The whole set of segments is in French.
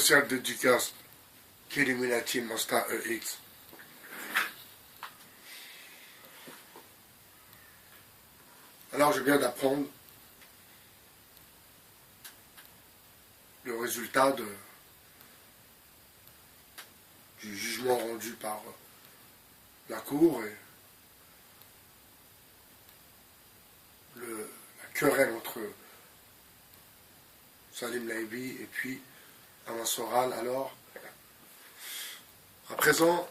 spéciale dédicace qu'Illuminati Master EX. Alors je viens d'apprendre le résultat du jugement rendu par la Cour et la querelle entre Salim Laibi et puis Alain Soral. Alors, à présent,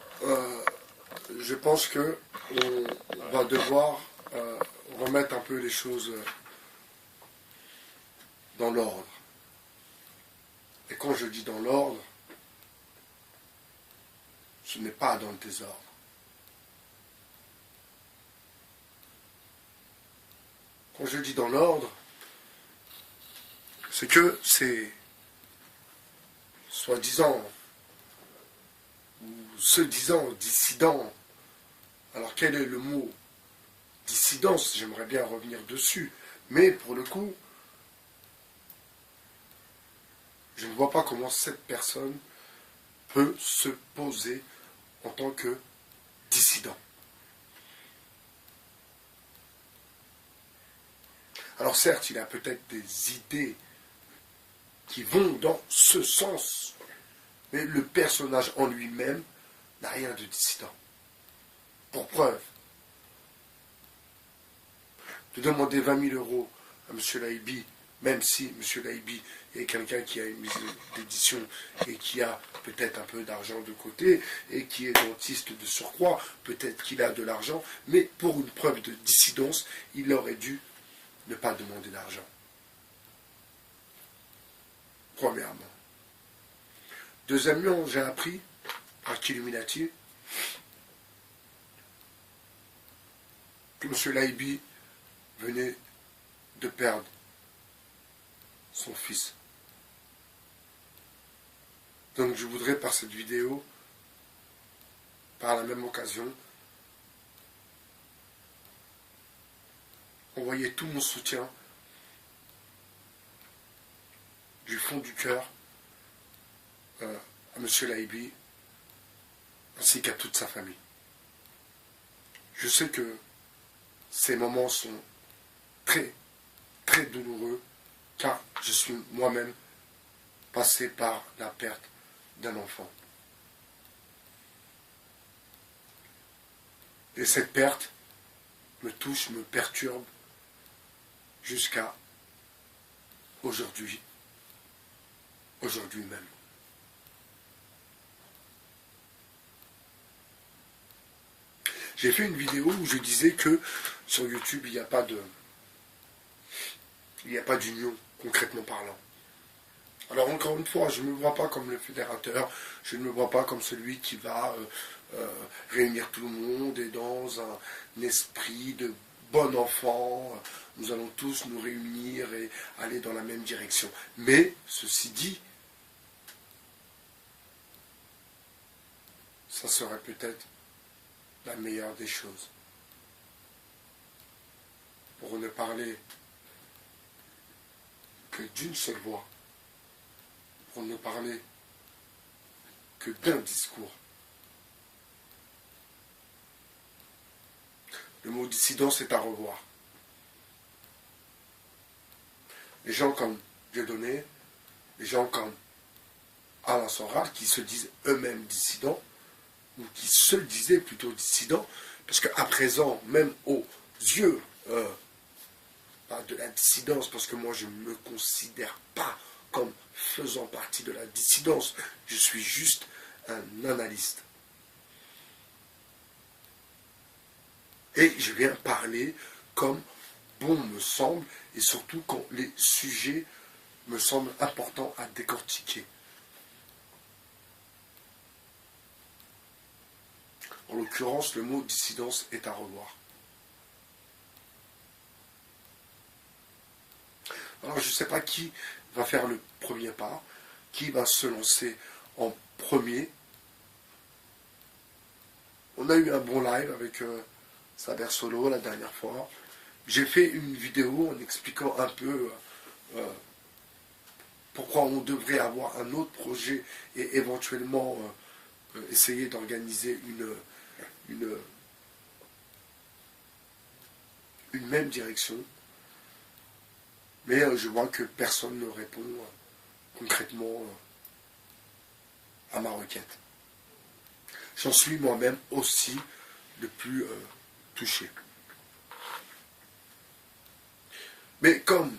je pense que on va devoir remettre un peu les choses dans l'ordre. Et quand je dis dans l'ordre, ce n'est pas dans le désordre. Quand je dis dans l'ordre, c'est que ces soi-disant, ou se disant dissidents, alors quel est le mot dissidence? J'aimerais bien revenir dessus, mais pour le coup, je ne vois pas comment cette personne peut se poser en tant que dissident. Alors certes, il a peut-être des idées qui vont dans ce sens, mais le personnage en lui-même n'a rien de dissident. Pour preuve, de demander 20 000 € à M. Laibi, même si M. Laibi est quelqu'un qui a une mise d'édition et qui a peut-être un peu d'argent de côté et qui est dentiste de surcroît, peut-être qu'il a de l'argent, mais pour une preuve de dissidence, il aurait dû ne pas demander d'argent. Premièrement. Deuxièmement, j'ai appris par Illuminati que M. Laibi venait de perdre son fils. Donc je voudrais par cette vidéo, par la même occasion, envoyer tout mon soutien du fond du cœur à M. Laibi ainsi qu'à toute sa famille. Je sais que ces moments sont très, très douloureux car je suis moi-même passé par la perte d'un enfant. Et cette perte me touche, me perturbe jusqu'à aujourd'hui même. J'ai fait une vidéo où je disais que sur YouTube, il n'y a pas d'union, concrètement parlant. Alors encore une fois, je ne me vois pas comme le fédérateur, je ne me vois pas comme celui qui va réunir tout le monde et dans un esprit de bon enfant, nous allons tous nous réunir et aller dans la même direction. Mais, ceci dit, ça serait peut-être la meilleure des choses. Pour ne parler que d'une seule voix, pour ne parler que d'un discours. Le mot dissidence est à revoir. Les gens comme Dieudonné, les gens comme Alain Soral, qui se disent eux-mêmes dissidents, ou qui se disaient plutôt dissidents, parce qu'à présent, même aux yeux de la dissidence, parce que moi je ne me considère pas comme faisant partie de la dissidence, je suis juste un analyste. Et je viens parler comme bon me semble, et surtout quand les sujets me semblent importants à décortiquer. En l'occurrence, le mot dissidence est à revoir. Alors je ne sais pas qui va faire le premier pas, qui va se lancer en premier. On a eu un bon live avec Saber Solo la dernière fois. J'ai fait une vidéo en expliquant un peu pourquoi on devrait avoir un autre projet et éventuellement essayer d'organiser une même direction. Mais je vois que personne ne répond concrètement à ma requête. J'en suis moi-même aussi le plus touché. Mais comme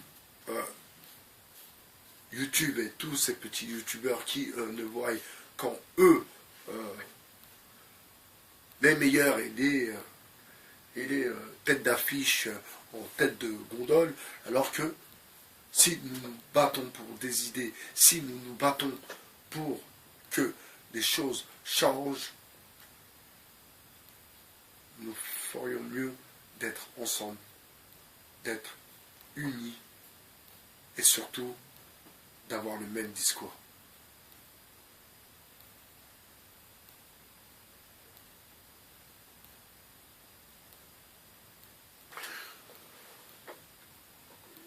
YouTube et tous ces petits youtubeurs qui ne voient qu'en eux les meilleurs et les têtes d'affiche en tête de gondole, alors que si nous nous battons pour des idées, si nous nous battons pour que les choses changent, nous ferions mieux d'être ensemble, d'être unis et surtout d'avoir le même discours.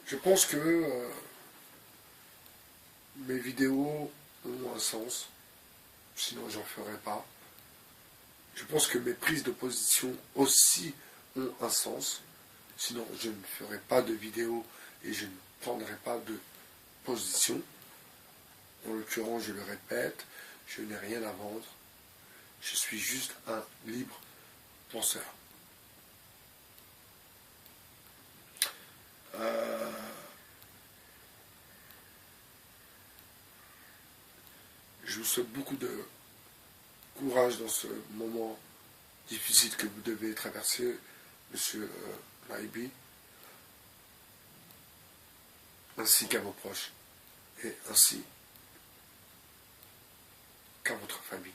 Je pense que mes vidéos ont un sens, sinon j'en ferai pas. Je pense que mes prises de position aussi ont un sens, sinon je ne ferai pas de vidéo et je ne prendrai pas de position. En l'occurrence, je le répète, je n'ai rien à vendre, je suis juste un libre penseur. Je vous souhaite beaucoup de courage dans ce moment difficile que vous devez traverser, monsieur Maibi, ainsi qu'à vos proches, et ainsi qu'à votre famille.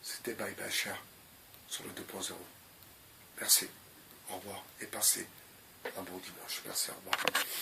C'était Bye Bye Cher sur le 2.0. Merci, au revoir, et passez un bon dimanche. Merci, au revoir.